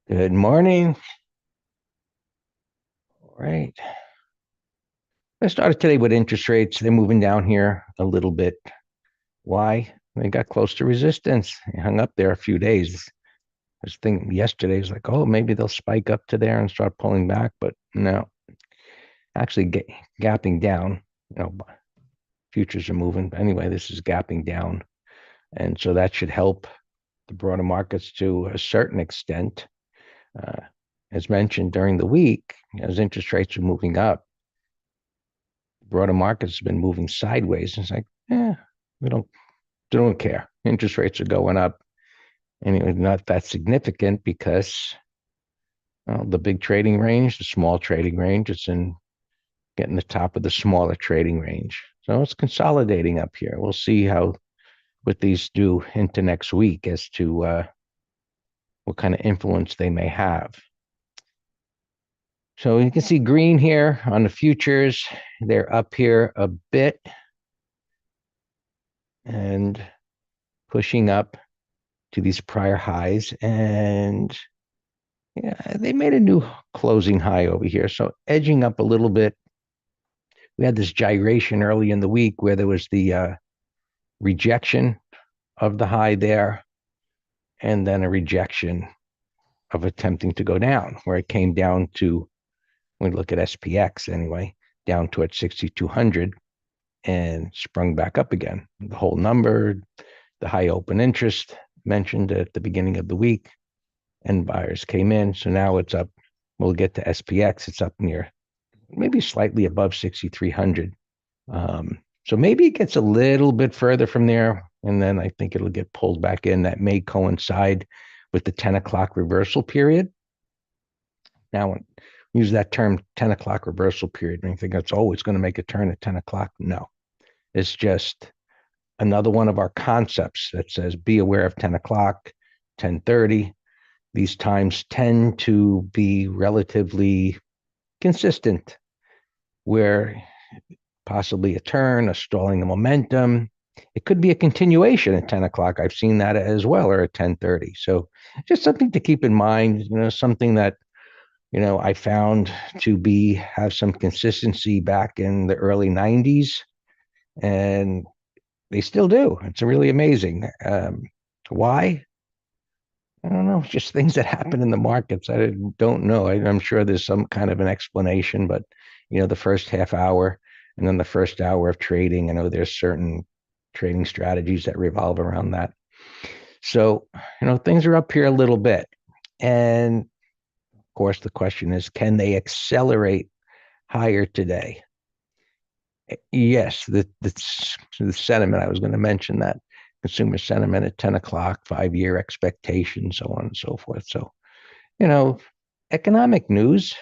Good morning. All right. I started today with interest rates. They're moving down here a little bit. Why? They got close to resistance. They hung up there a few days. I was thinking yesterday, was like, oh, maybe they'll spike up to there and start pulling back. But no, actually gapping down. You know, futures are moving. Anyway, this is gapping down. And so that should help the broader markets to a certain extent. Uh, as mentioned during the week, as interest rates are moving up, broader markets have been moving sideways. It's like, we don't care. Interest rates are going up. Anyway, not that significant because the big trading range, the small trading range, it's in getting the top of the smaller trading range. So it's consolidating up here. We'll see how what these do into next week as to what kind of influence they may have. So you can see green here on the futures. They're up here a bit and pushing up to these prior highs. And yeah, they made a new closing high over here. So edging up a little bit. We had this gyration early in the week where there was the rejection of the high there, and then a rejection of attempting to go down, where it came down to, when we look at SPX anyway, down towards 6,200 and sprung back up again. The whole number, the high open interest mentioned at the beginning of the week, and buyers came in. So now it's up. We'll get to SPX. It's up near maybe slightly above 6,300. So maybe it gets a little bit further from there. And then I think it'll get pulled back in. That may coincide with the 10 o'clock reversal period. Now, when we use that term 10 o'clock reversal period, and I think it's always going to make a turn at 10 o'clock. No, it's just another one of our concepts that says be aware of 10 o'clock, 10:30. These times tend to be relatively consistent, where possibly a turn, a stalling of momentum. It could be a continuation at 10 o'clock. I've seen that as well, or at 10:30. So just something to keep in mind, something that, I found to have some consistency back in the early 90s, and they still do. It's really amazing. Why? I don't know. Just things that happen in the markets. I don't know. I'm sure there's some kind of an explanation, but the first half hour and then the first hour of trading, I know there's certain trading strategies that revolve around that. So, things are up here a little bit. And of course, the question is, can they accelerate higher today? Yes, the sentiment, I was going to mention that consumer sentiment at 10 o'clock, 5-year expectations, so on and so forth. So, you know, economic news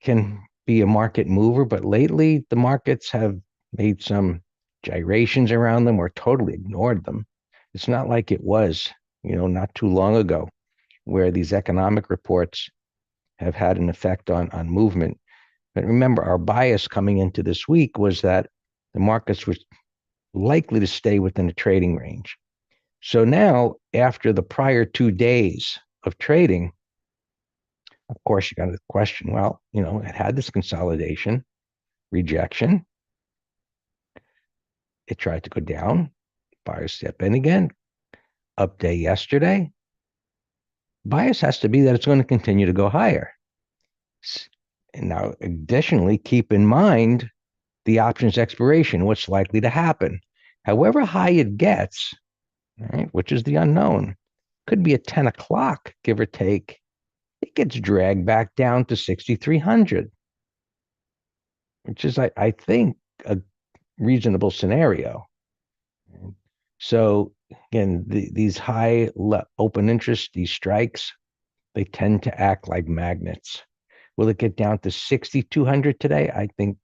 can be a market mover, but lately the markets have made some gyrations around them or totally ignored them. It's not like it was, not too long ago, where these economic reports have had an effect on movement. But remember, our bias coming into this week was that the markets were likely to stay within a trading range. So now, after the prior 2 days of trading, of course, you got to question, well, it had this consolidation, rejection. It tried to go down, buyers step in again, up day yesterday. Bias has to be that it's going to continue to go higher. And now, additionally, keep in mind the options expiration, what's likely to happen. However high it gets, right, which is the unknown, could be at 10 o'clock, give or take. It gets dragged back down to 6,300, which is, I think, a reasonable scenario. So again, these high open interest, these strikes, they tend to act like magnets. Will it get down to 6,200 today? I think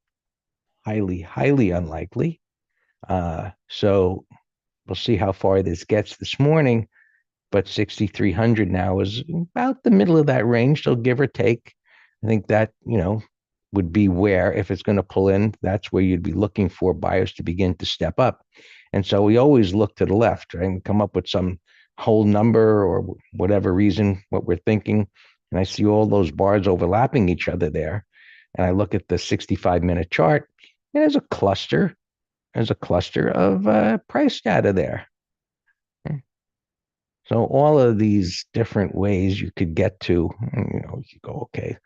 highly, highly unlikely. So we'll see how far this gets this morning. But 6,300 now is about the middle of that range. So give or take, I think that, would be where, if it's going to pull in, that's where you'd be looking for buyers to begin to step up. And so we always look to the left, right, and come up with some whole number or whatever reason, what we're thinking. And I see all those bars overlapping each other there. And I look at the 65-minute chart, and there's a cluster of price data there. So all of these different ways you could get to, you go, okay,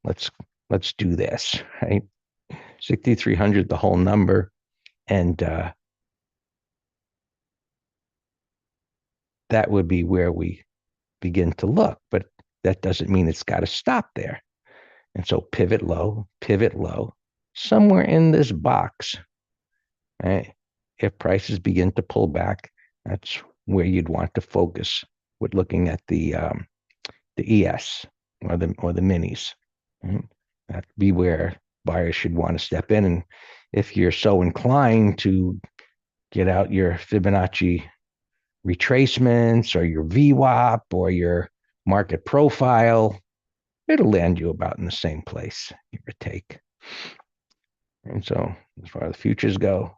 let's let's do this, right? 6,300, the whole number, and that would be where we begin to look. But that doesn't mean it's got to stop there. And so pivot low, somewhere in this box, right? If prices begin to pull back, that's where you'd want to focus with looking at the ES or the minis. Right? That'd be where buyers should want to step in. And if you're so inclined to get out your Fibonacci retracements or your VWAP or your market profile, it'll land you about in the same place, give or take. And so as far as the futures go,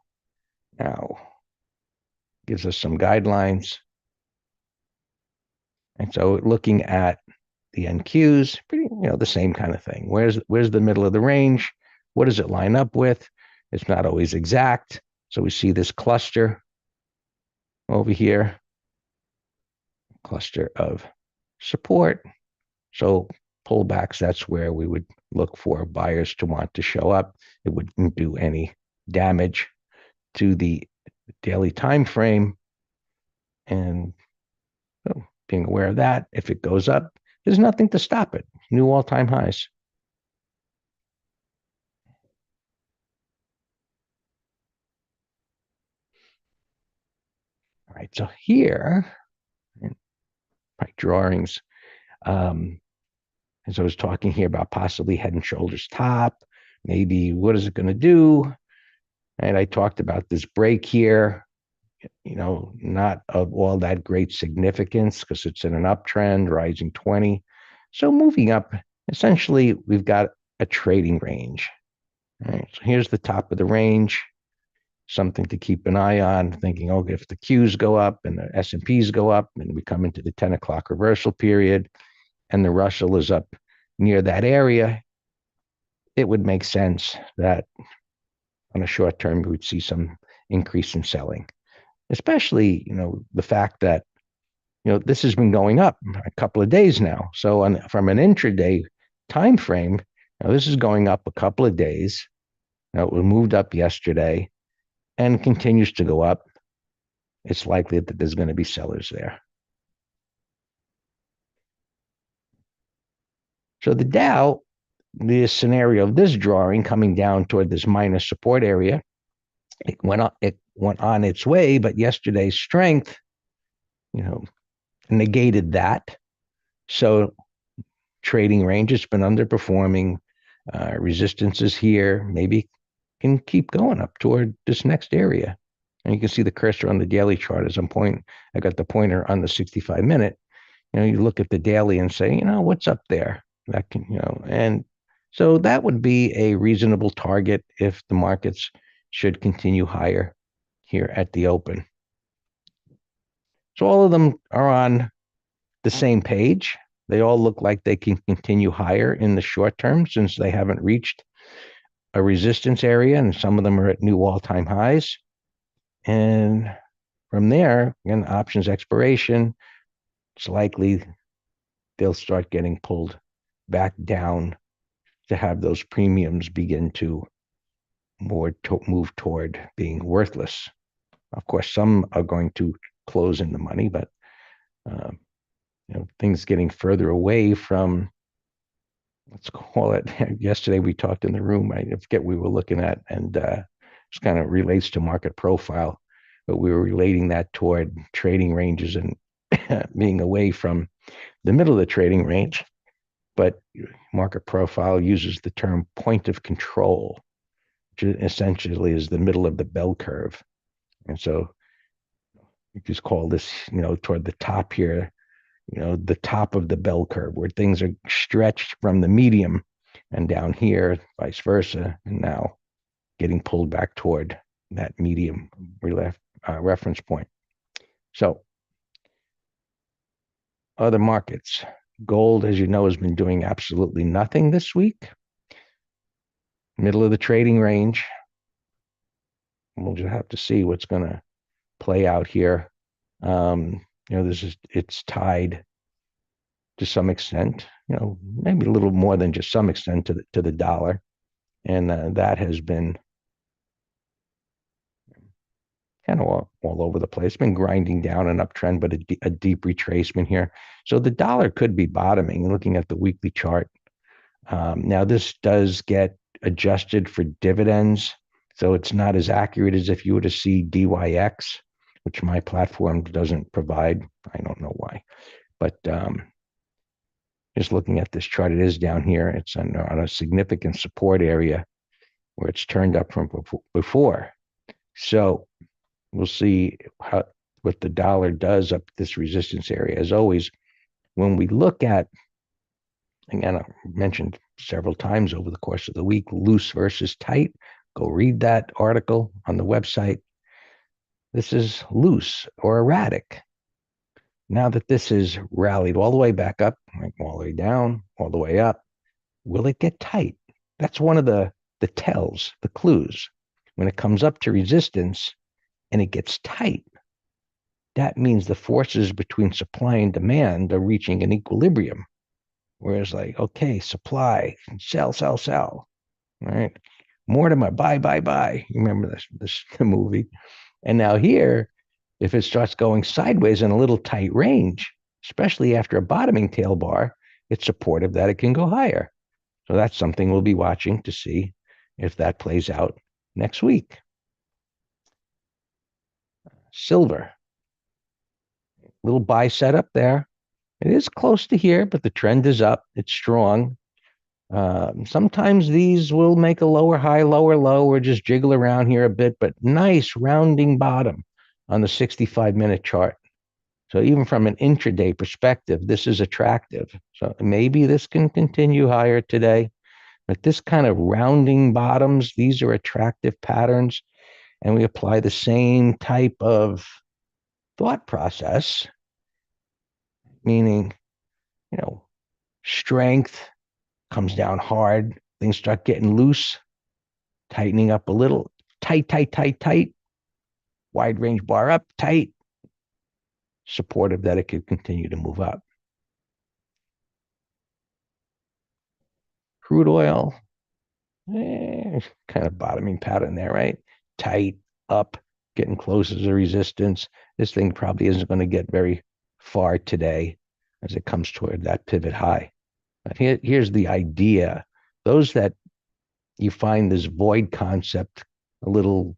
now gives us some guidelines. And so looking at the NQs, pretty, the same kind of thing. Where's the middle of the range? What does it line up with? It's not always exact. So we see this cluster over here, cluster of support. So pullbacks, that's where we would look for buyers to want to show up. It wouldn't do any damage to the daily time frame. And so being aware of that, if it goes up, there's nothing to stop it. New all-time highs. All right, so here, my drawings, as I was talking here about possibly head and shoulders top, maybe what is it going to do? And I talked about this break here, not of all that great significance because it's in an uptrend, rising 20. So moving up, essentially, we've got a trading range. All right, so here's the top of the range, something to keep an eye on, thinking, oh, if the Qs go up and the S&Ps go up and we come into the 10 o'clock reversal period and the Russell is up near that area, it would make sense that on a short term, we would see some increase in selling, especially, the fact that, this has been going up a couple of days now. So from an intraday time frame, this is going up a couple of days. It moved up yesterday and continues to go up. It's likely that there's going to be sellers there. So the Dow, the scenario of this drawing coming down toward this minus support area, it went on its way, but yesterday's strength, negated that. So trading range has been underperforming. Resistance is here. Maybe can keep going up toward this next area. And you can see the cursor on the daily chart as I'm pointing. I got the pointer on the 65-minute. You look at the daily and say, what's up there? That can, and so that would be a reasonable target if the markets should continue higher here at the open. So all of them are on the same page. They all look like they can continue higher in the short term since they haven't reached a resistance area, and some of them are at new all-time highs. And from there, again, options expiration, it's likely they'll start getting pulled back down to have those premiums begin to move toward being worthless. Of course, some are going to close in the money, but things getting further away from, let's call it, yesterday we talked in the room, I forget we were looking at, and just kind of relates to market profile, but we were relating that toward trading ranges and being away from the middle of the trading range. But market profile uses the term point of control, which essentially is the middle of the bell curve. And so you just call this, toward the top here, the top of the bell curve where things are stretched from the medium, and down here, vice versa, and now getting pulled back toward that medium reference point. So other markets. Gold, as you know, has been doing absolutely nothing this week. Middle of the trading range. We'll just have to see what's going to play out here. It's tied to some extent, maybe a little more than just some extent to the dollar. And that has been kind of all over the place. It's been grinding down an uptrend, but a deep retracement here. So the dollar could be bottoming. Looking at the weekly chart, now this does get adjusted for dividends, so it's not as accurate as if you were to see DYX, which my platform doesn't provide. I don't know why, but just looking at this chart, it is down here. It's on a significant support area where it's turned up from before. So we'll see what the dollar does up this resistance area. As always, when we look at, again, I mentioned several times over the course of the week, loose versus tight. Go read that article on the website. This is loose or erratic. Now that this is rallied all the way back up, all the way down, all the way up, will it get tight? That's one of the tells, the clues. When it comes up to resistance and it gets tight, that means the forces between supply and demand are reaching an equilibrium. Whereas okay, supply, sell, sell, sell, right? Mortimer, buy, buy, buy. You remember this the movie? And now here, if it starts going sideways in a little tight range, especially after a bottoming tail bar, it's supportive that it can go higher. So that's something we'll be watching to see if that plays out next week. Silver, little buy setup there. It is close to here, but the trend is up. It's strong. Sometimes these will make a lower high, lower low, or just jiggle around here a bit, but nice rounding bottom on the 65-minute chart. So even from an intraday perspective, this is attractive. So maybe this can continue higher today, but this kind of rounding bottoms, these are attractive patterns, and we apply the same type of thought process, meaning, strength comes down hard, things start getting loose, tightening up a little, tight, tight, tight, tight, wide range bar up, tight, supportive that it could continue to move up. Crude oil, kind of bottoming pattern there, right? Tight, up, getting close as a resistance. This thing probably isn't going to get very far today as it comes toward that pivot high. But here's the idea. Those that you find this void concept a little,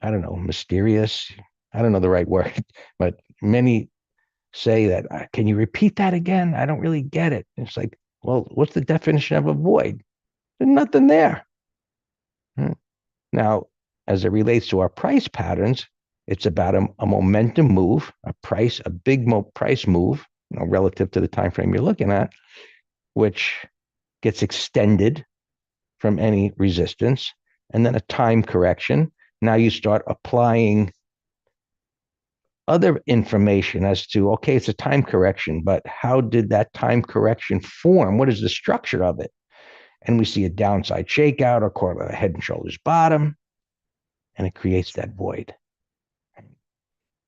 I don't know, mysterious. I don't know the right word, but many say that, can you repeat that again? I don't really get it. It's like, well, what's the definition of a void? There's nothing there. Now, as it relates to our price patterns, it's about a momentum move, a big price move, relative to the time frame you're looking at, which gets extended from any resistance, and then a time correction. Now you start applying other information as to, okay, it's a time correction, but how did that time correction form? What is the structure of it? And we see a downside shakeout or call it a head and shoulders bottom, and it creates that void.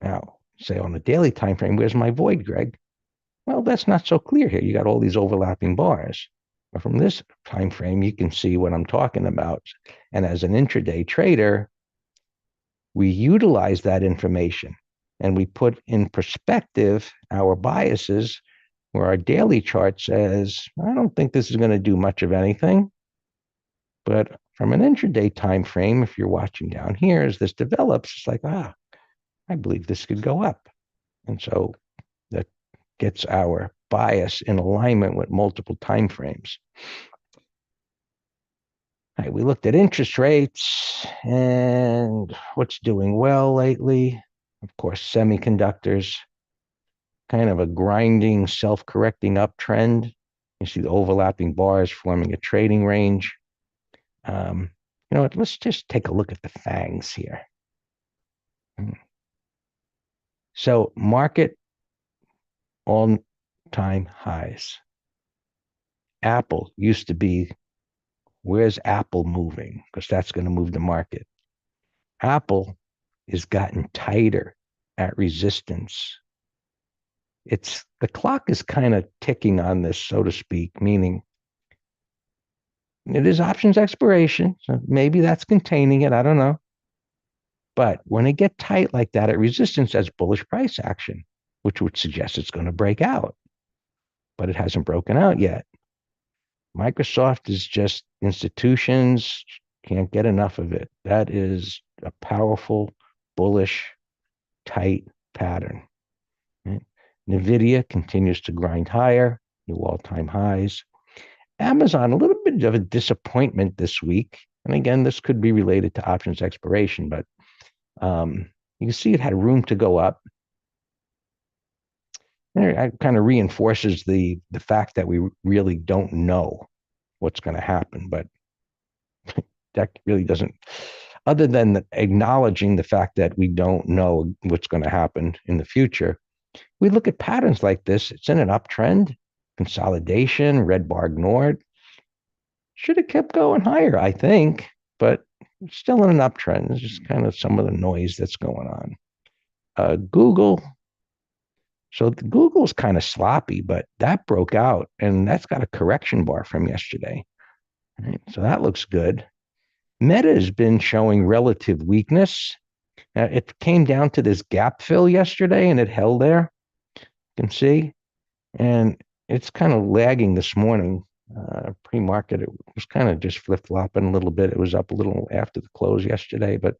Now, say on the daily time frame, where's my void, Greg? Well, that's not so clear here. You got all these overlapping bars. But from this time frame, you can see what I'm talking about. And as an intraday trader, we utilize that information and we put in perspective our biases, where our daily chart says, I don't think this is going to do much of anything. But from an intraday time frame, if you're watching down here, as this develops, it's like, I believe this could go up. And so that gets our bias in alignment with multiple time frames. All right, we looked at interest rates and what's doing well lately. Of course, semiconductors, kind of a grinding, self-correcting uptrend. You see the overlapping bars forming a trading range. Let's just take a look at the fangs here. So market all-time highs. Apple used to be, where's Apple moving? Because that's going to move the market. Apple has gotten tighter at resistance. It's the clock is kind of ticking on this, so to speak, meaning it is options expiration. So maybe that's containing it. I don't know. But when it get tight like that at resistance, that's bullish price action, which would suggest it's going to break out. But it hasn't broken out yet. Microsoft is just institutions can't get enough of it. That is a powerful, bullish, tight pattern. Right? NVIDIA continues to grind higher, new all-time highs. Amazon, a little bit of a disappointment this week. And again, this could be related to options expiration, but you can see it had room to go up. It kind of reinforces the fact that we really don't know what's going to happen, but that really doesn't, other than acknowledging the fact that we don't know what's going to happen in the future. We look at patterns like this. It's in an uptrend, consolidation, red bar ignored. Should have kept going higher, I think, but it's still in an uptrend. It's just kind of some of the noise that's going on. Google. So Google's kind of sloppy, but that broke out, and that's got a correction bar from yesterday. Right? So that looks good. Meta has been showing relative weakness. It came down to this gap fill yesterday, and it held there. You can see, and it's kind of lagging this morning. Pre-market, it was kind of just flip-flopping a little bit. It was up a little after the close yesterday, but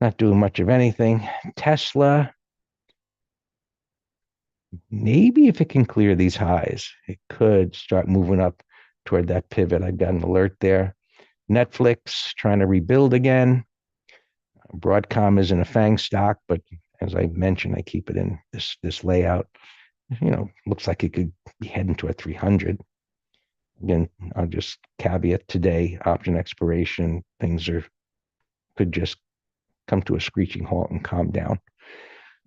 not doing much of anything. Tesla, maybe if it can clear these highs, it could start moving up toward that pivot. I've got an alert there. Netflix trying to rebuild again. Broadcom isn't a FANG stock, but as I mentioned, I keep it in this layout. Looks like it could be heading to a 300. Again, I'll just caveat today, option expiration, things could just come to a screeching halt and calm down.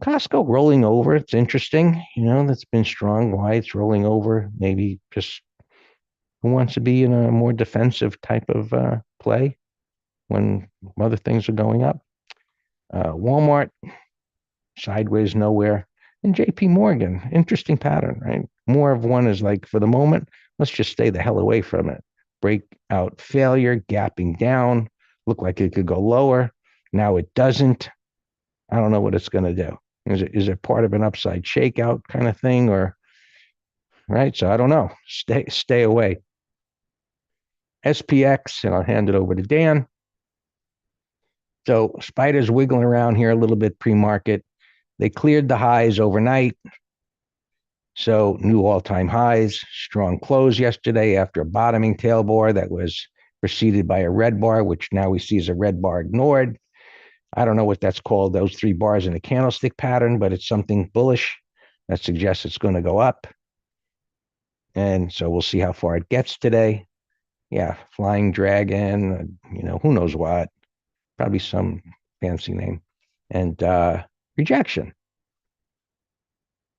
Costco rolling over. It's interesting. That's been strong. Why it's rolling over? Maybe just who wants to be in a more defensive type of play when other things are going up. Walmart, sideways nowhere. And JP Morgan, interesting pattern, right? More of one is like, for the moment, let's just stay the hell away from it. Breakout failure, gapping down, look like it could go lower. Now it doesn't. I don't know what it's going to do. Is it part of an upside shakeout kind of thing, or right? So I don't know. Stay away. SPX, and I'll hand it over to Dan. So spiders wiggling around here a little bit pre-market. They cleared the highs overnight. So new all-time highs, strong close yesterday after a bottoming tail bar that was preceded by a red bar, which now we see as a red bar ignored. I don't know what that's called, those three bars in a candlestick pattern, but it's something bullish that suggests it's going to go up. And so we'll see how far it gets today. Yeah, flying dragon, who knows what, probably some fancy name. And rejection.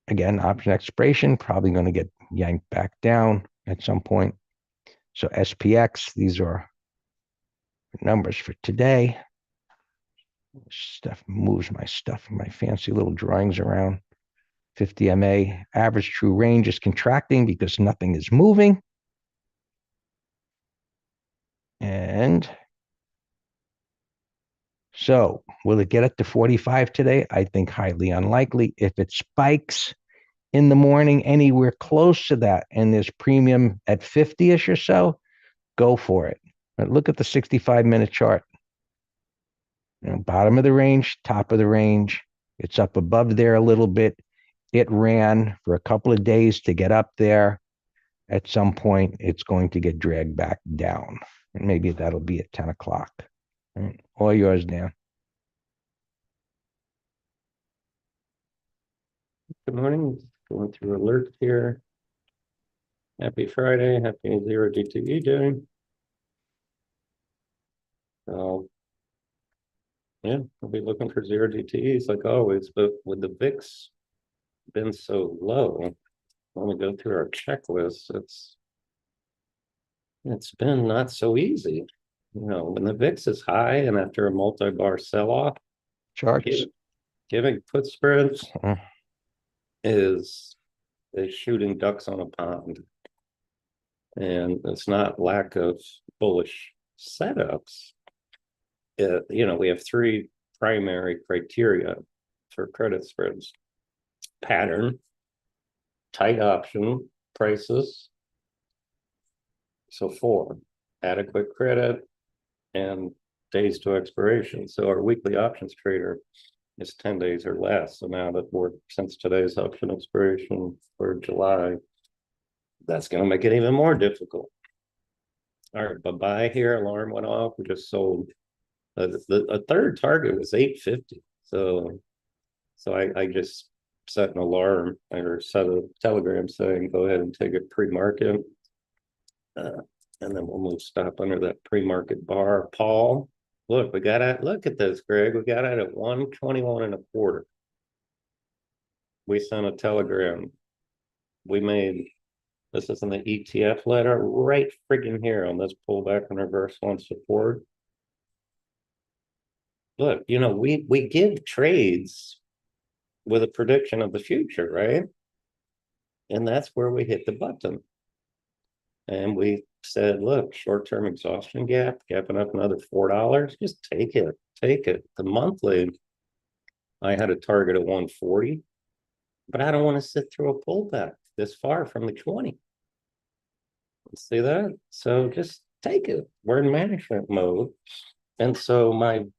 Again, option expiration, probably going to get yanked back down at some point. So SPX, these are numbers for today. Stuff moves my fancy little drawings around. 50 MA, average true range is contracting because nothing is moving. And so will it get up to 45 today? I think highly unlikely. If it spikes in the morning anywhere close to that and there's premium at 50-ish or so, go for it. But look at the 65-minute chart. Bottom of the range, top of the range. It's up above there a little bit. It ran for a couple of days to get up there. At some point, it's going to get dragged back down. And maybe that'll be at 10 o'clock. Right. All yours, Dan. Good morning. Going through alerts here. Happy Friday. Happy 0DTE day. Yeah, I'll be looking for 0DTEs like always, but with the VIX been so low. When we go through our checklist, it's been not so easy. You know, when the VIX is high and after a multi-bar sell-off, Charts. giving put spreads Uh, is shooting ducks on a pond. And it's not lack of bullish setups. You know, we have three primary criteria for credit spreads: pattern, tight option prices. So four, adequate credit, and days to expiration. So our weekly options trader is 10 days or less. So now that we're, since today's option expiration for July, that's going to make it even more difficult. All right, bye-bye here. Alarm went off. We just sold. A third target was 850. So I just set an alarm or set a telegram saying, go ahead and take it pre-market. And then we'll move stop under that pre-market bar. Paul, look, we got it. Look at this, Greg. We got it at 121 and a quarter. We sent a telegram. We made, this is in the ETF letter, right friggin' here on this pullback and reversal and support. Look, you know, we give trades with a prediction of the future, right? And that's where we hit the button. And we said, look, short-term exhaustion gap, gapping up another $4. Just take it, take it. The monthly, I had a target of 140, but I don't want to sit through a pullback this far from the 20. See that? So just take it. We're in management mode. And so I'm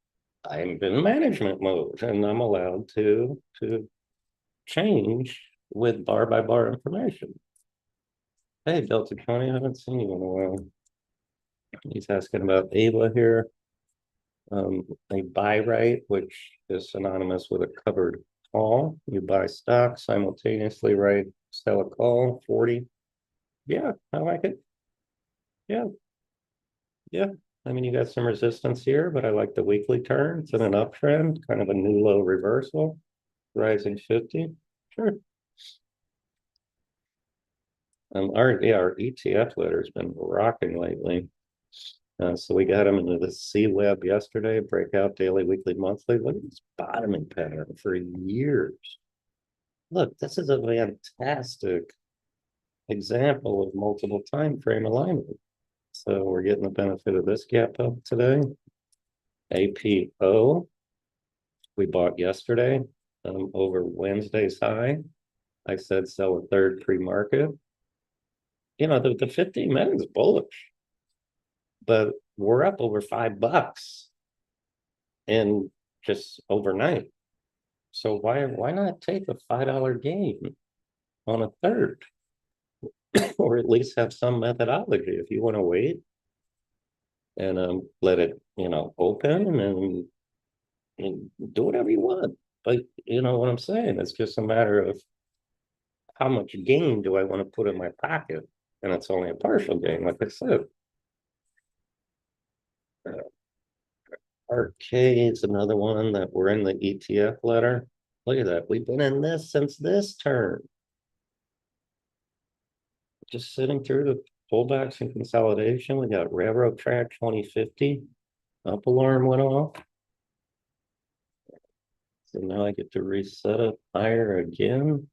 in management mode and I'm allowed to change with bar by bar information. Hey, Delta County, I haven't seen you in a while. He's asking about AVA here. A buy right, which is synonymous with a covered call. You buy stock simultaneously, right? Sell a call, 40. Yeah, I like it. Yeah, yeah. I mean, you got some resistance here, but I like the weekly turn. It's in an uptrend, kind of a new low reversal, rising 50. Sure. Our ETF letter's been rocking lately. So we got them into the C web yesterday, breakout daily, weekly, monthly. Look at this bottoming pattern for years. Look, this is a fantastic example of multiple time frame alignment. So we're getting the benefit of this gap up today. APO, we bought yesterday over Wednesday's high. I said sell a third pre-market. You know, the 15 minute is bullish, but we're up over $5 in just overnight. So why not take a $5 gain on a third? Or at least have some methodology if you want to wait and let it, you know, open and do whatever you want. But you know what I'm saying? It's just a matter of how much gain do I want to put in my pocket? And it's only a partial gain, like I said. RK is another one that we're in the ETF letter. Look at that. We've been in this since this turn. Just sitting through the pullbacks and consolidation. We got railroad track 2050. Up alarm went off. So now I get to reset it higher again.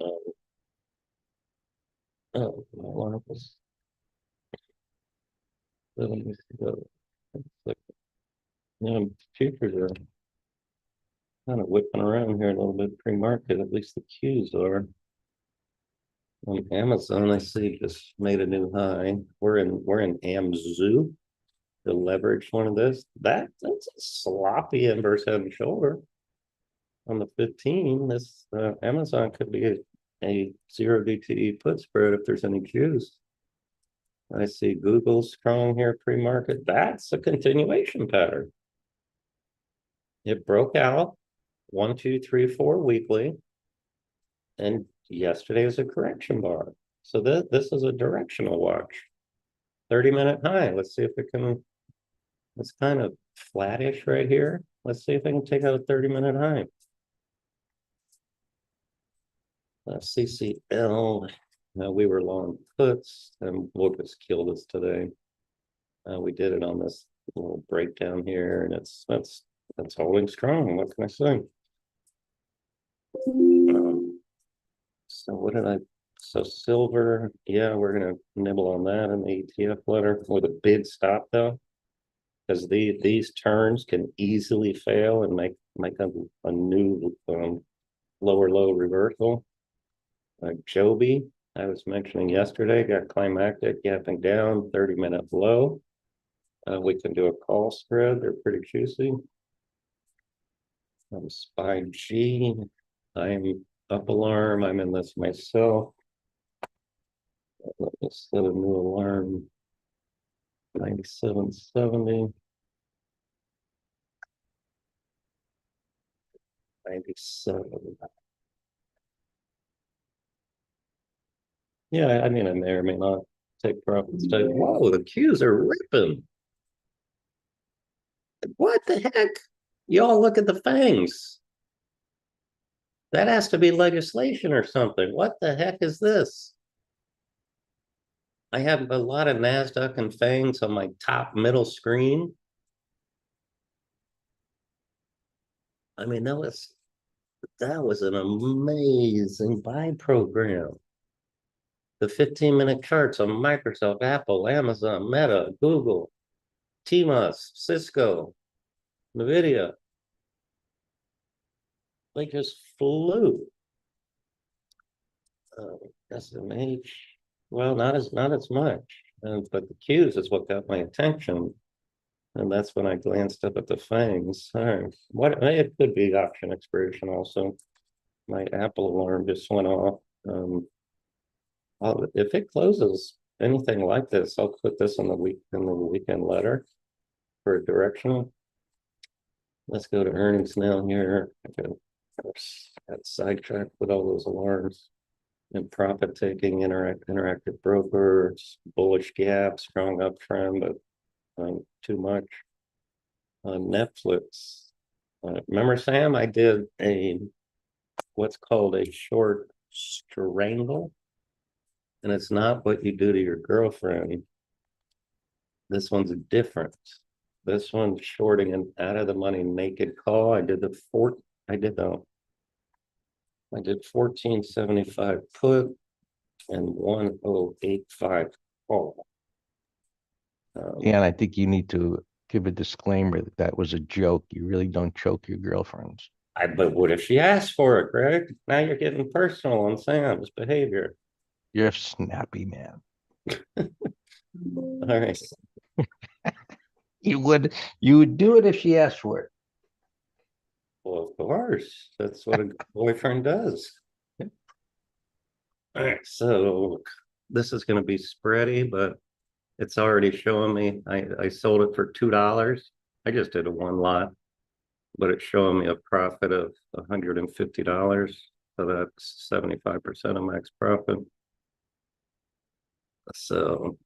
Um, oh, my alarm was. Let me go. Yeah, futures are kind of whipping around here a little bit pre-market. At least the Qs are. On Amazon, I see just made a new high. We're in AMZU, the leverage one of this. That's a sloppy inverse head and shoulder on the 15. This Amazon could be a zero DTE put spread if there's any juice. I see Google strong here pre-market. That's a continuation pattern. It broke out 1, 2, 3, 4 weekly, and yesterday was a correction bar. So this is a directional watch. 30-minute high. Let's see if it can It's kind of flattish right here. Let's see if I can take out a 30-minute high. CCL, we were long puts, and Lucas killed us today. We did it on this little breakdown here, and that's holding strong. What can I say? So what did I? So silver, yeah, we're gonna nibble on that in the ETF letter with a big stop though, because these turns can easily fail and make a new lower low reversal. Joby, I was mentioning yesterday, got climactic gapping down, 30-minute low. We can do a call spread. They're pretty juicy. SPY G, I'm up alarm. I'm in this myself. Let me set a new alarm. 97.70. 97. Yeah, I mean, I may or may not take profits. Whoa, the Qs are ripping. What the heck? Y'all look at the fangs. That has to be legislation or something. What the heck is this? I have a lot of NASDAQ and fangs on my top middle screen. I mean, that was an amazing buy program. The 15-minute charts on Microsoft, Apple, Amazon, Meta, Google, TMUS, Cisco, NVIDIA. They just flew. SMH, well, not as much. But the Qs is what got my attention. And that's when I glanced up at the fangs. All right. It could be option expiration also. My Apple alarm just went off. If it closes anything like this, I'll put this in the weekend letter for a directional. Let's go to earnings now here. I got sidetracked with all those alarms and profit taking, interactive brokers, bullish gap, strong uptrend, but too much. Netflix. Remember, Sam, I did what's called a short strangle, and it's not what you do to your girlfriend. This one's different. This one's shorting an out of the money naked call. I did 1475 put and 1085 call. And I think you need to give a disclaimer that that was a joke. You really don't choke your girlfriends. But what if she asked for it, Greg? Now you're getting personal on Sam's behavior. You're a snappy man. All right. You would do it if she asked for it. Well, of course. That's what a boyfriend does. All right. So this is going to be spready, but it's already showing me. I sold it for $2. I just did a one lot, but it's showing me a profit of $150. So that's 75% of max profit. So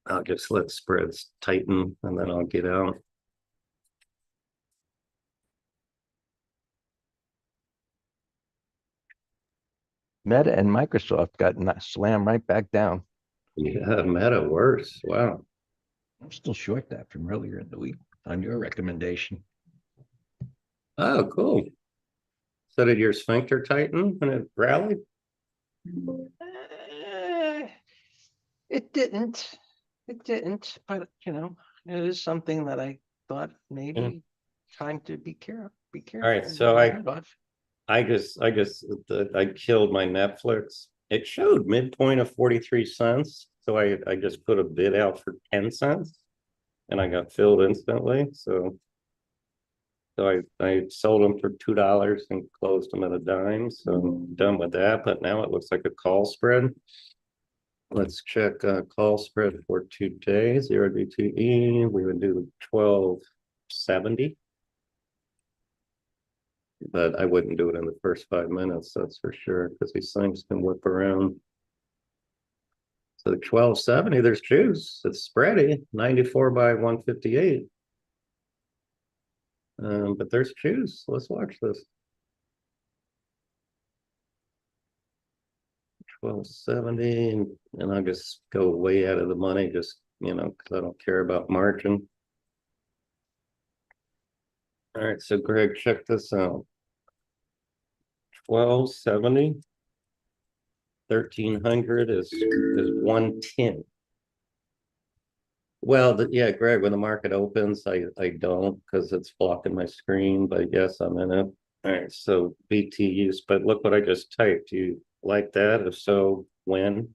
I'll just let spreads tighten and then I'll get out. Meta and Microsoft got slammed right back down. Yeah, Meta worse. Wow. I'm still short that from earlier in the week on your recommendation. Oh, cool. So did your sphincter tighten when it rallied? It didn't. It didn't. But it is something that I thought maybe time to be careful. Be careful. All right. So I killed my Netflix. It showed midpoint of 43 cents. So I just put a bid out for 10 cents and I got filled instantly. So I sold them for $2 and closed them at a dime. So I'm done with that. But now it looks like a call spread. Let's check call spread for today. 0D2E. We would do 1270. But I wouldn't do it in the first 5 minutes, that's for sure, because these things can whip around. So 1270, there's juice. It's spready, 94 by 158. But there's juice. Let's watch this. 1270, and I'll just go way out of the money, just, because I don't care about margin. All right, so Greg, check this out. 1270, 1300 is 110. Well, yeah, Greg, when the market opens, I don't because it's blocking my screen, but yes, I'm in it. All right, so BTUs, but look what I just typed. You like that? If so, when?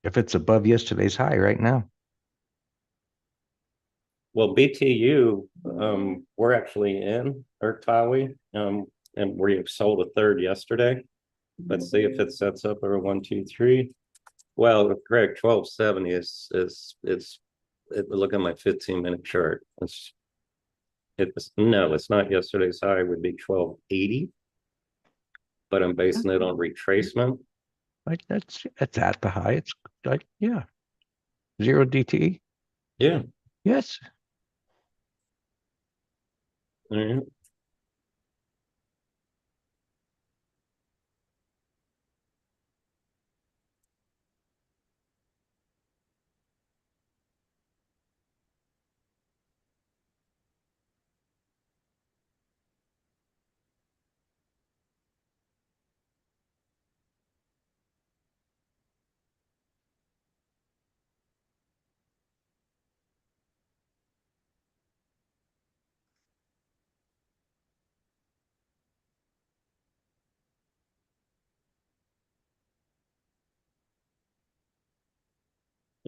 If it's above yesterday's high right now. Well, BTU, we're actually in Urtawi, and we have sold a third yesterday. Let's see if it sets up over 1, 2, 3. Well, Greg, 1270 look at my 15-minute chart. No, it's not yesterday's high, it would be 1280, but I'm basing it on retracement. Like it's at the high. It's like, yeah. Zero DTE. Yeah. Yes. All right.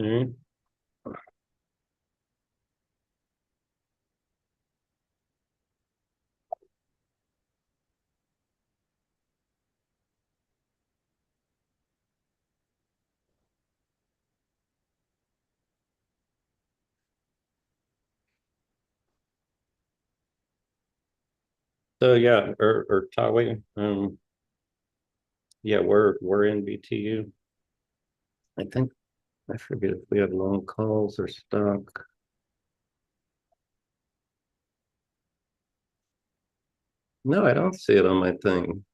All right. So yeah, or Tawi, yeah, we're in BTU. I think I forget if we have long calls or stock. No, I don't see it on my thing.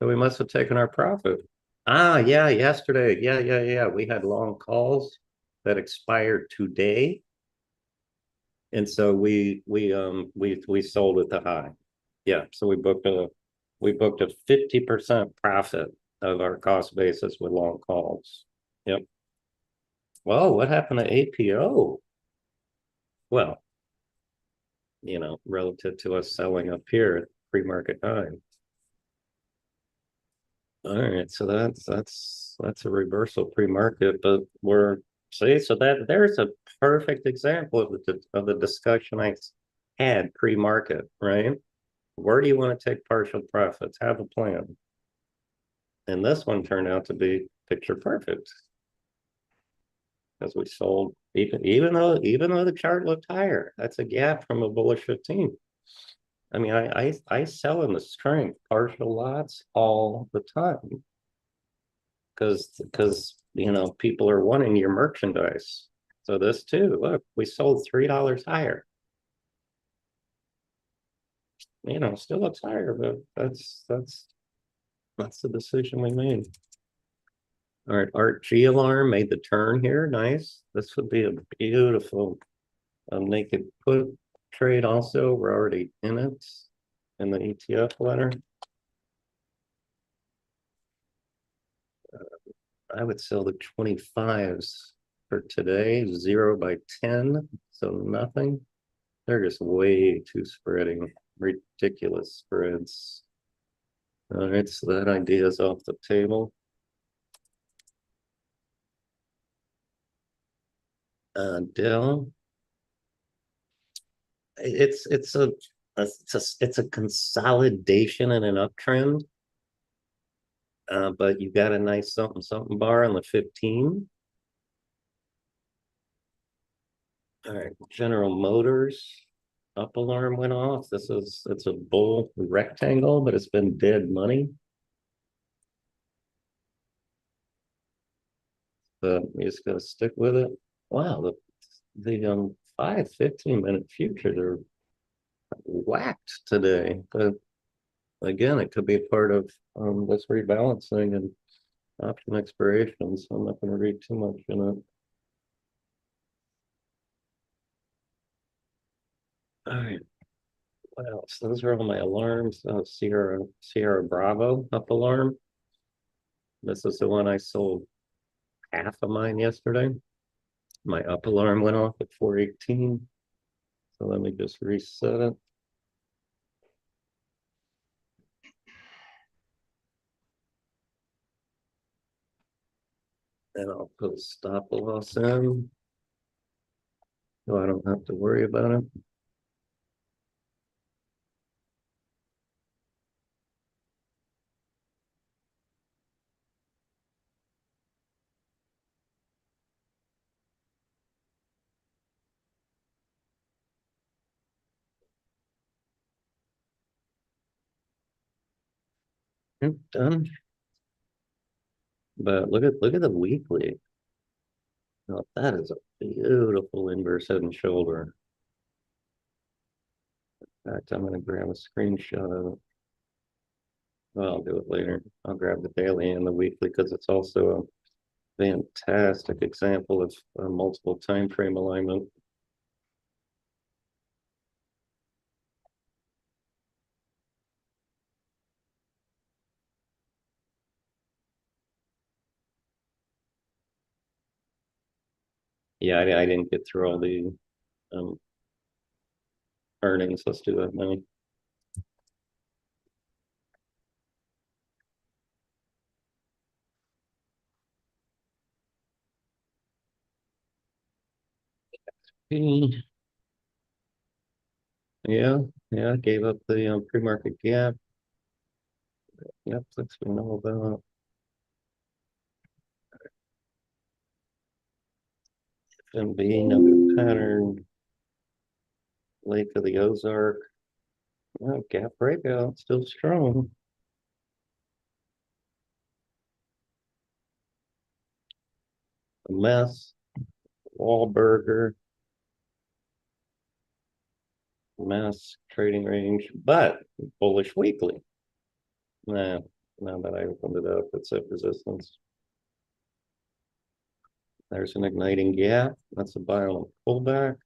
So we must have taken our profit. Ah, yeah, yesterday. Yeah. We had long calls that expired today. And so we sold at the high. Yeah, so we booked a 50% profit of our cost basis with long calls. Yep. Well, what happened to APO? Well, relative to us selling up here at pre-market high. All right, so that's a reversal pre-market, but we're so that there's a perfect example of the discussion I had pre-market, right? Where do you want to take partial profits? Have a plan. And this one turned out to be picture perfect because we sold even though the chart looked higher. That's a gap from a bullish 15. I mean, I sell in the strength partial lots all the time because people are wanting your merchandise. So this too, look, we sold $3 higher. Still looks higher, but that's the decision we made. All right, Art G alarm made the turn here. Nice. This would be a beautiful naked put trade. Also, we're already in it in the ETF letter. I would sell the 25s for today, 0 by 10, so nothing. They're just way too spreading, ridiculous spreads. All right, so that idea is off the table. Dell, it's a consolidation and an uptrend. But you got a nice something bar on the 15. All right, General Motors up alarm went off. It's a bull rectangle, but it's been dead money. you just gotta stick with it. Wow, the 5 15 minute futures are whacked today. But again, it could be a part of this rebalancing and option expiration, so I'm not going to read too much in it. All right. What else? Those are all my alarms. Sierra Bravo up alarm. This is the one I sold half of mine yesterday. My up alarm went off at 4:18. So let me just reset it. And I'll put a stop loss in, so I don't have to worry about it. Yep, done. But look at the weekly. Now, that is a beautiful inverse head and shoulder. In fact, I'm going to grab a screenshot of it. Well, I'll do it later. I'll grab the daily and the weekly because it's also a fantastic example of a multiple time frame alignment. Yeah, I didn't get through all the um, earnings. Let's do that now. Yeah, yeah, gave up the pre-market gap. Netflix we know about. FMB, no good pattern. Lake of the Ozark. Oh, gap breakout, still strong. A mess. Wahlburger. Mess. Trading range, but bullish weekly. Nah, now that I opened it up, it's at resistance. There's an igniting gap. That's a buy on pullback.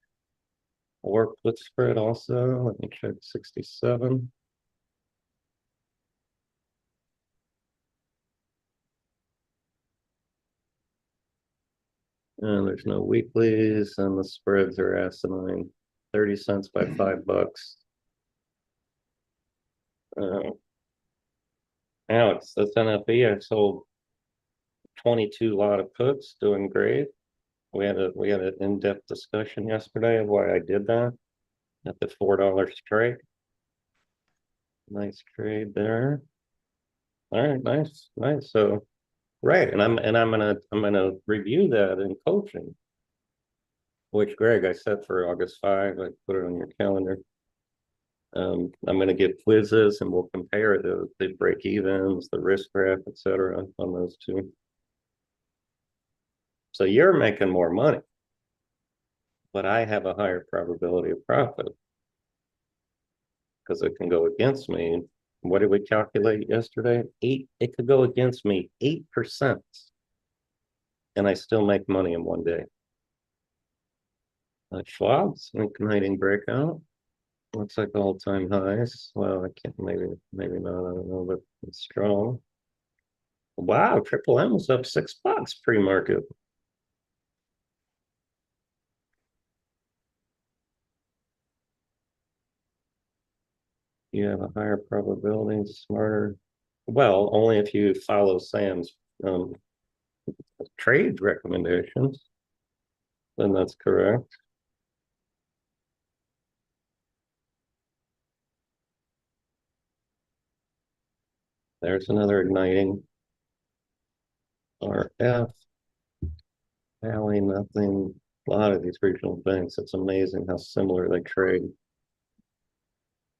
Or put spread also. Let me check 67. And there's no weeklies, and the spreads are asinine. 30 cents by $5. Uh, Alex, that's NFE. I sold 22 lot of puts, doing great. We had an in-depth discussion yesterday of why I did that at the $4 strike. Nice trade there. All right, nice, nice. So right, and I'm gonna review that in coaching, which Greg I set for August 5. I put it on your calendar. I'm going to give quizzes and we'll compare the break evens, the risk graph, etc. on those two. So you're making more money, but I have a higher probability of profit because it can go against me. What did we calculate yesterday? It could go against me 8%, and I still make money in one day. Schwab's igniting breakout. Looks like all-time highs. Well, I can't, maybe not, I don't know, but it's strong. Wow, Triple M was up $6 pre-market. You have a higher probability, smarter. Well, only if you follow Sam's trade recommendations, then that's correct. There's another igniting. RF, Valley, nothing. A lot of these regional banks, it's amazing how similar they trade.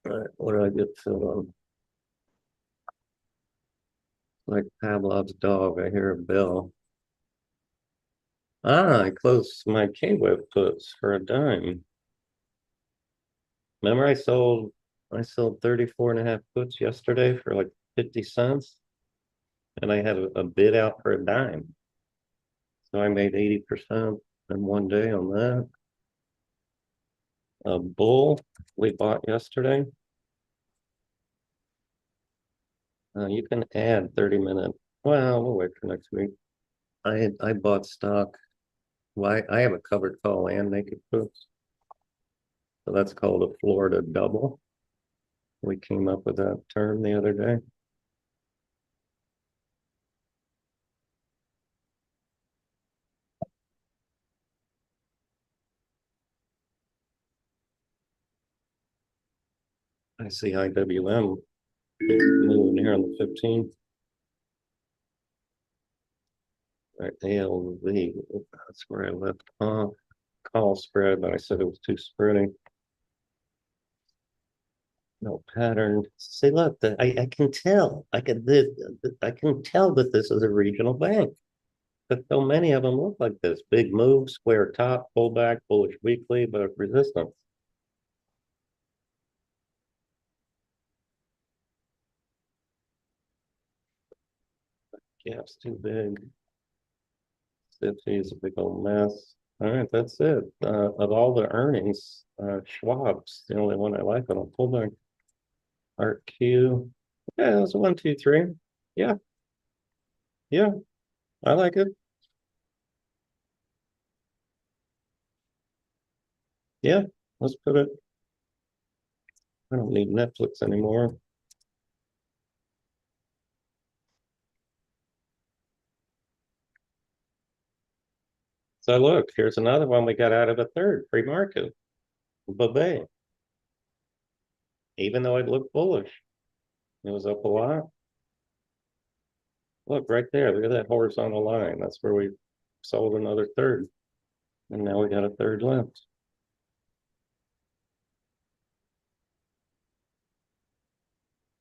All right, what do I get filled on? Like Pavlov's dog, I hear a bell. I closed my K-Web puts for a dime. Remember I sold 34 and a half puts yesterday for like 50 cents, and I had a bid out for a dime. So I made 80% in one day on that. A bull we bought yesterday. You can add 30-minute. Well, we'll wait for next week. I bought stock. Well, I have a covered call and naked puts. So that's called a Florida double. We came up with that term the other day. I see IWM moving here on the 15th. Right, ALV, that's where I left off. Call spread, but I said it was too spreading. No pattern. See, look, I can tell. I can tell that this is a regional bank. But so many of them look like this. Big move, square top, pullback, bullish weekly, but resistance. Gap's too big. Citi's a big old mess. All right, that's it. Of all the earnings, Schwab's the only one I like on a pullback. ARQ. Yeah, it was a 1, 2, 3. Yeah, yeah, I like it. Yeah, let's put it. I don't need Netflix anymore. So look, here's another one we got out of a third pre-market. Bye. Even though it looked bullish, it was up a lot. Look right there. Look at that horizontal line. That's where we sold another third. And now we got a third left.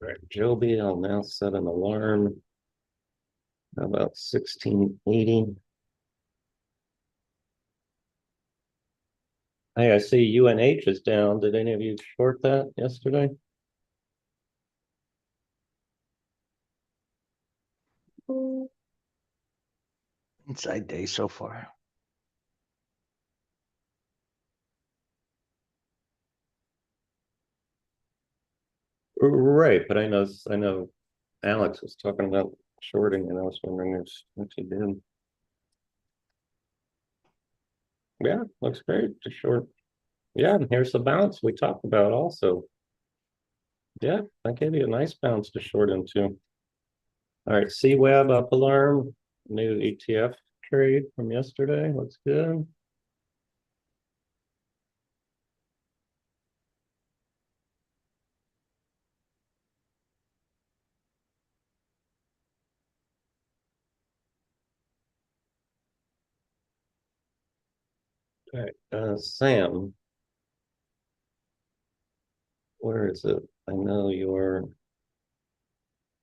Right, Joby, I'll now set an alarm. How about 1680? Hey, I see UNH is down. Did any of you short that yesterday? Inside day so far. Right, but I know Alex was talking about shorting, and I was wondering if he did. Yeah, looks great to short. Yeah, and here's the bounce we talked about also. Yeah, that gave you a nice bounce to short into. All right, C-Web up alarm, new ETF trade from yesterday. Looks good. All right, Sam, where is it? I know you're,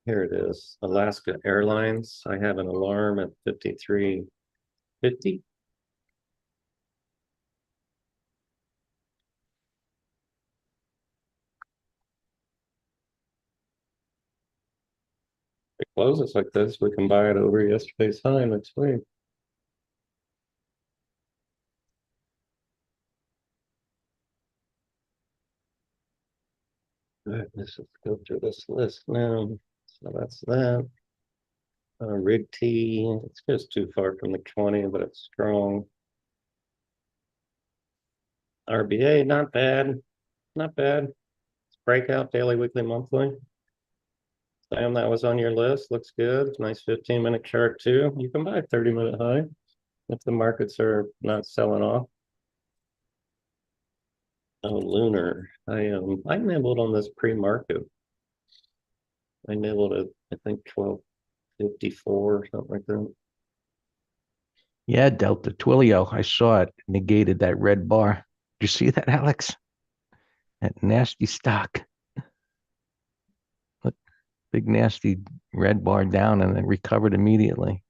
here it is, Alaska Airlines. I have an alarm at 53.50. It closes like this, we can buy it over yesterday's high next week. All right, let's just go through this list now. So that's that. Rig T, it's just too far from the 20, but it's strong. RBA, not bad. Not bad. It's breakout daily, weekly, monthly. Sam, that was on your list. Looks good. Nice 15-minute chart too. You can buy a 30-minute high if the markets are not selling off. Oh, Lunar. I nibbled on this pre-market. I nibbled at I think 1254 or something like that. Yeah, Delta Twilio. I saw it negated that red bar. Did you see that, Alex? That nasty stock. Look, big nasty red bar down and then recovered immediately.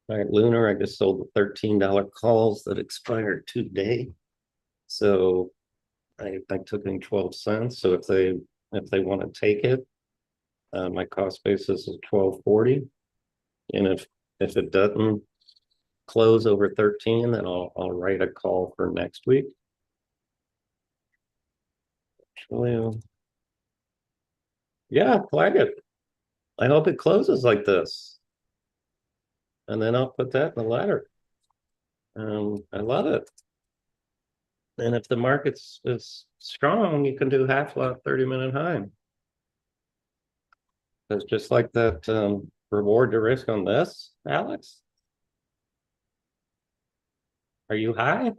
All right, Lunar, I just sold the $13 calls that expired today. So I took in 12 cents. So if they want to take it, my cost basis is 12.40. And if it doesn't close over 13, then I'll write a call for next week. Well, yeah, flag it. I hope it closes like this. And then I'll put that in the ladder. I love it. And if the market's is strong, you can do half lot 30-minute high. It's just like that reward to risk on this, Alex. Are you high?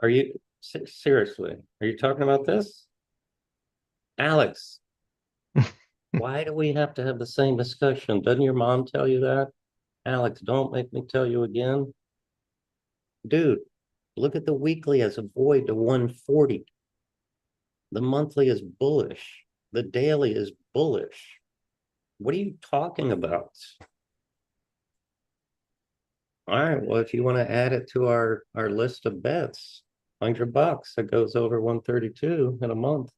Are you seriously? Are you talking about this? Alex, why do we have to have the same discussion? Doesn't your mom tell you that? Alex, don't make me tell you again. Dude, look at the weekly as a void to 140. The monthly is bullish. The daily is bullish. What are you talking about? All right, well, if you want to add it to our list of bets, $100 that goes over 132 in a month.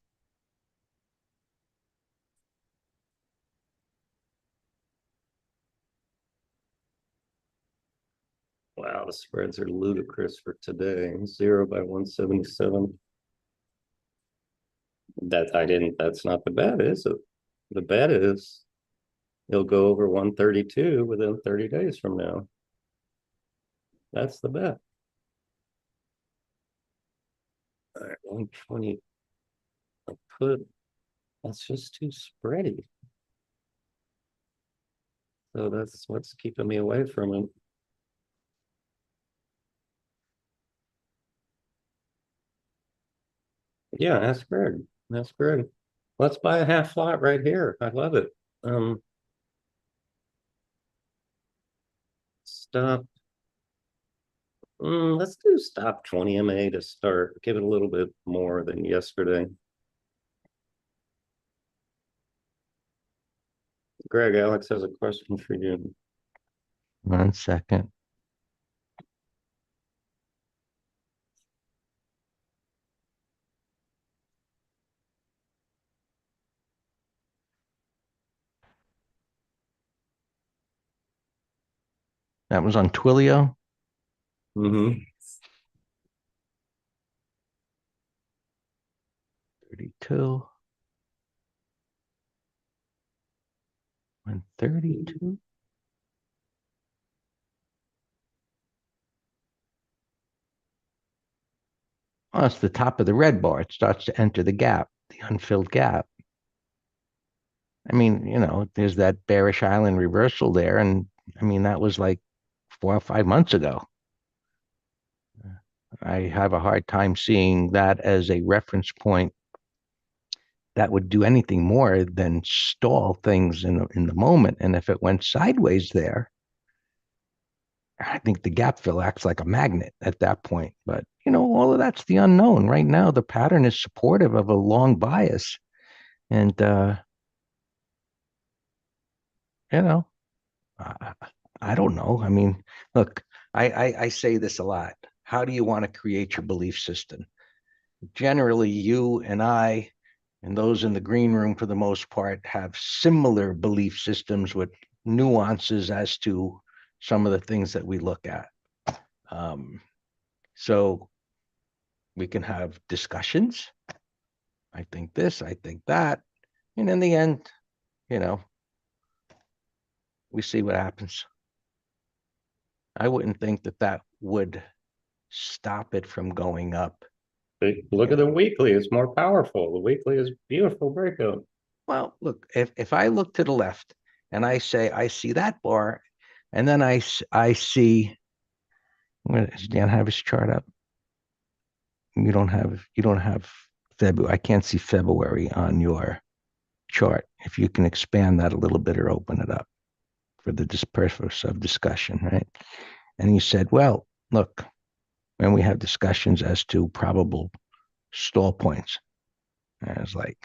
Wow, the spreads are ludicrous for today. 0 by 177. That's not the bet, is it? The bet is it'll go over 132 within 30 days from now. That's the bet. All right, 120. I put, that's just too spready. So that's what's keeping me away from it. Yeah, that's Greg. That's Greg. Let's buy a half lot right here. I love it. Stop. Let's do stop 20 MA to start. Give it a little bit more than yesterday. Greg, Alex has a question for you. 1 second. That was on Twilio. Mm-hmm. 32. 132. Oh, it's the top of the red bar. It starts to enter the gap, the unfilled gap. I mean, there's that bearish island reversal there. And I mean, that was like 4 or 5 months ago. I have a hard time seeing that as a reference point that would do anything more than stall things in the moment. And if it went sideways there, I think the gap fill acts like a magnet at that point. But all of that's the unknown. Right now, the pattern is supportive of a long bias. And you know, I, I don't know. I mean, look, I say this a lot. How do you want to create your belief system? Generally, you and I and those in the green room, for the most part, have similar belief systems with nuances as to some of the things that we look at. So we can have discussions. I think this, I think that. And in the end, you know, we see what happens. I wouldn't think that that would stop it from going up. Look at the weekly. It's more powerful. The weekly is beautiful breakout. Well, look, if I look to the left and I say, I see that bar, and then I see, does Dan have his chart up? You don't have February. I can't see February on your chart. If you can expand that a little bit or open it up for the purpose of discussion, right? And he said, well, look, when we have discussions as to probable stall points, and I was like,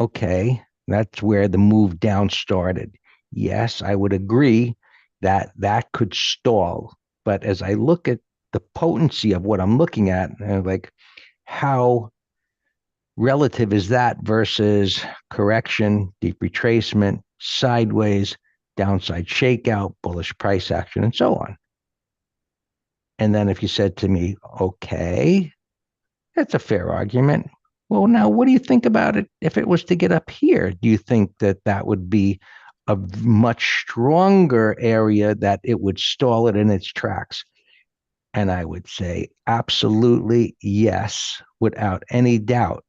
okay, that's where the move down started. yes, I would agree that that could stall. But as I look at the potency of what I'm looking at, like how relative is that versus correction, deep retracement, sideways, downside shakeout, bullish price action, and so on. And then if you said to me, okay, that's a fair argument. Well, now what do you think about it if it was to get up here? Do you think that that would be a much stronger area that it would stall it in its tracks? And I would say absolutely yes, without any doubt,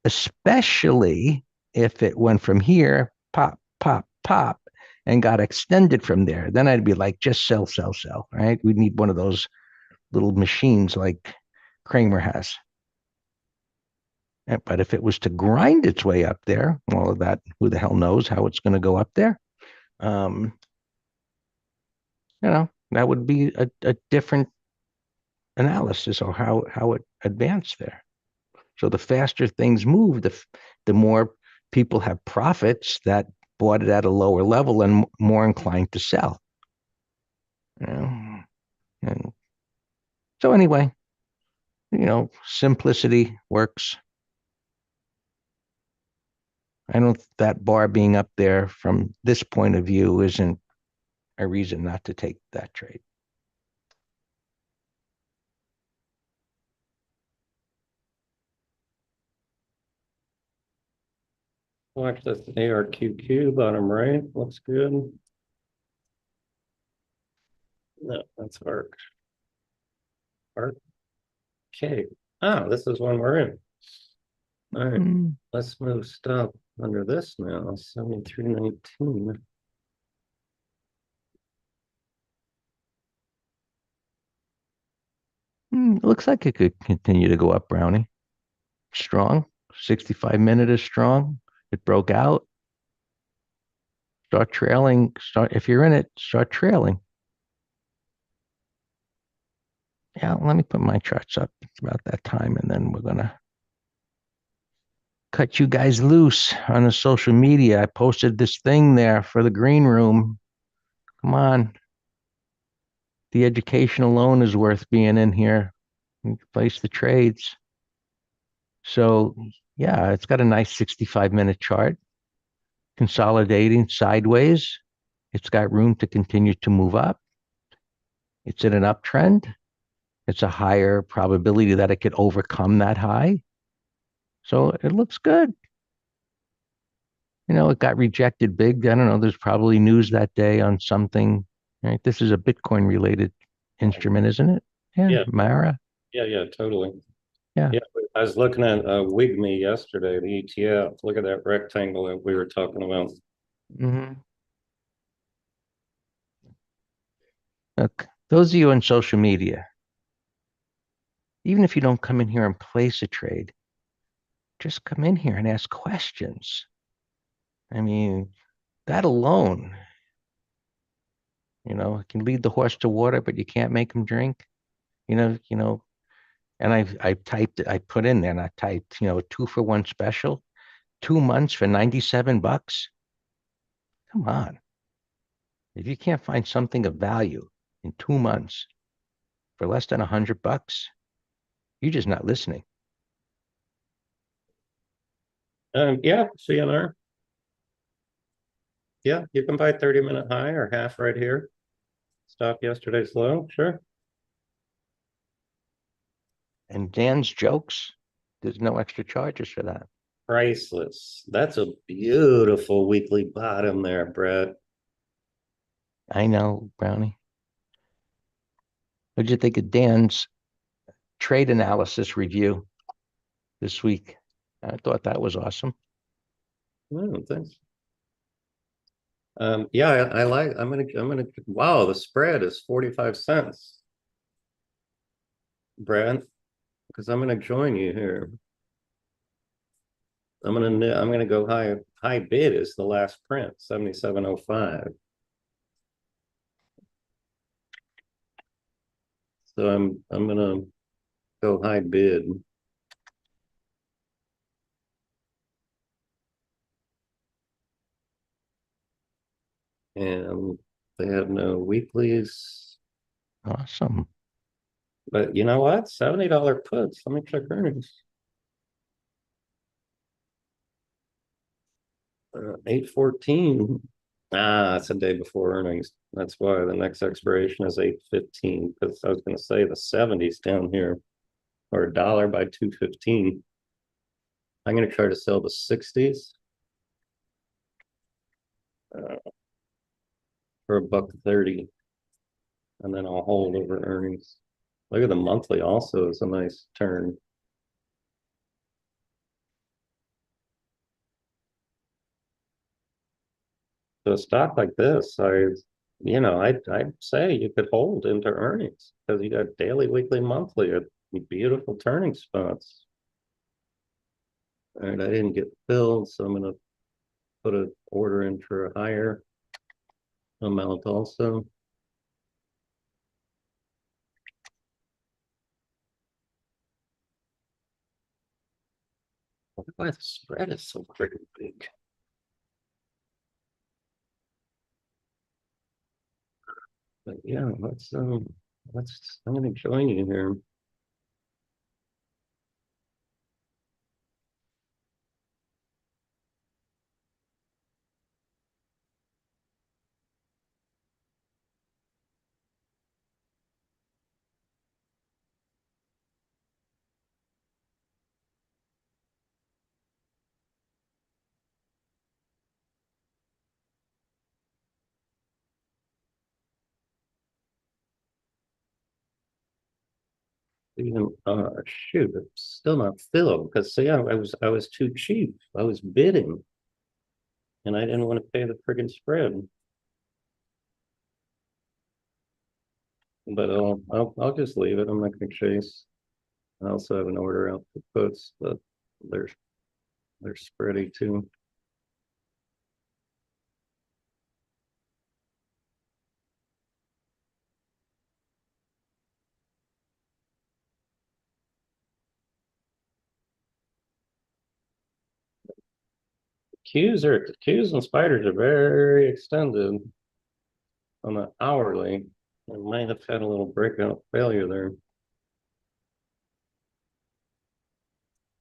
especially if it went from here, pop, pop, pop, and got extended from there. Then I'd be like, just sell, sell, sell, right? We need one of those little machines like Kramer has. But if it was to grind its way up there, well, that who the hell knows how it's going to go up there? Um, that would be a different analysis or how it advanced there. So the faster things move, the more people have profits that bought it at a lower level and more inclined to sell. You know? And so anyway, simplicity works. I don't that bar being up there from this point of view isn't a reason not to take that trade. Watch this ARQQ bottom right. Looks good. No, that's ARC. ARC. Okay. Oh, this is one we're in. All right. Let's move stop under this now. 73.19. Looks like it could continue to go up, Brownie. Strong. 65-minute is strong. It broke out. Start trailing. If you're in it, start trailing. Yeah, let me put my charts up. It's about that time, and then we're gonna cut you guys loose on the social media. I posted this thing there for the green room. Come on. The education alone is worth being in here. Place the trades. So yeah, it's got a nice 65-minute chart, consolidating sideways. It's got room to continue to move up. It's in an uptrend. It's a higher probability that it could overcome that high. So it looks good. It got rejected big. I don't know. There's probably news that day on something. Right? This is a Bitcoin related instrument, isn't it? Yeah, Yeah. Mara. Yeah, totally. Yeah. Yeah, I was looking at WIGME yesterday, the ETF. Look at that rectangle that we were talking about. Mm-hmm. Look, those of you on social media, even if you don't come in here and place a trade, just come in here and ask questions. I mean, that alone, can lead the horse to water, but you can't make him drink. And I typed it, I put in there and I typed, 2-for-1 special, 2 months for $97. Come on. If you can't find something of value in 2 months for less than $100, you're just not listening. Yeah, CNR. Yeah, you can buy 30-minute high or half right here. Stop yesterday's low, sure. And Dan's jokes, there's no extra charges for that. Priceless. That's a beautiful weekly bottom there, Brett. I know, Brownie. What'd you think of Dan's trade analysis review this week? I thought that was awesome. Oh, thanks. Yeah, I like. I'm gonna. Wow, the spread is 45 cents, Brad. Because I'm gonna join you here. I'm gonna go high bid is the last print 77.05. So I'm gonna go high bid. and they have no weeklies. Awesome. But you know what? $70 puts. Let me check earnings. 814. Ah, it's a day before earnings. That's why the next expiration is 815. Because I was going to say the 70s down here, or a dollar by 215. I'm going to try to sell the 60s for a buck 30, and then I'll hold over earnings. Look at the monthly also is a nice turn. So a stock like this, I'd say you could hold into earnings because you got daily, weekly, monthly at beautiful turning spots. All right, I didn't get filled, so I'm gonna put an order in for a higher amount also. I wonder why the spread is so freaking big. But yeah, I'm gonna join you here. Even shoot, it's still not filled because see, I was too cheap. I was bidding and I didn't want to pay the friggin' spread. But I'll just leave it. I'm not gonna chase. I also have an order out for puts, but they're they're spready too. Qs and spiders are very extended on the hourly. I might have had a little breakout failure there.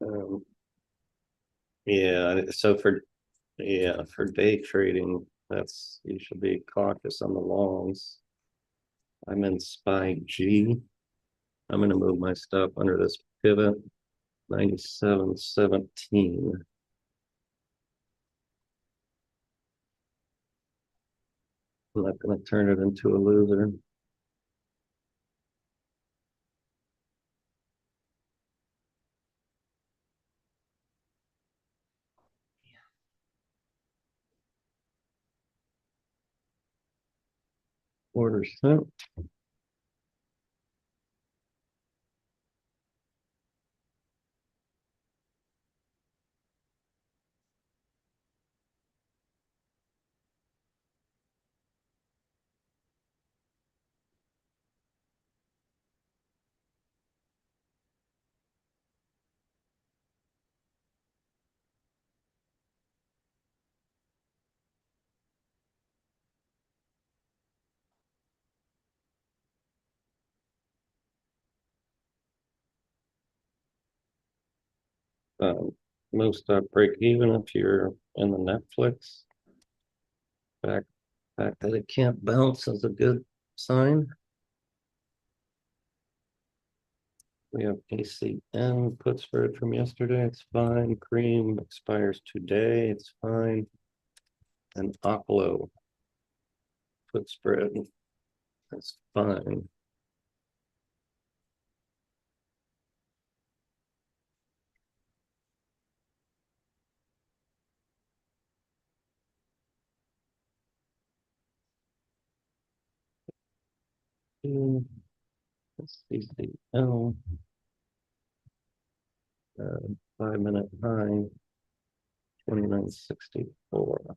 Um, yeah, so for day trading, that's you should be cautious on the longs. I'm in SPY G. I'm gonna move my stuff under this pivot 97.17. I'm not gonna turn it into a loser. Order sent. Most stock break even if you're in the Netflix. Fact, fact that it can't bounce is a good sign. We have ACN put spread from yesterday. It's fine. Cream expires today. It's fine. And Oklo put spread. That's fine. CCL. 5-minute high. 29.64.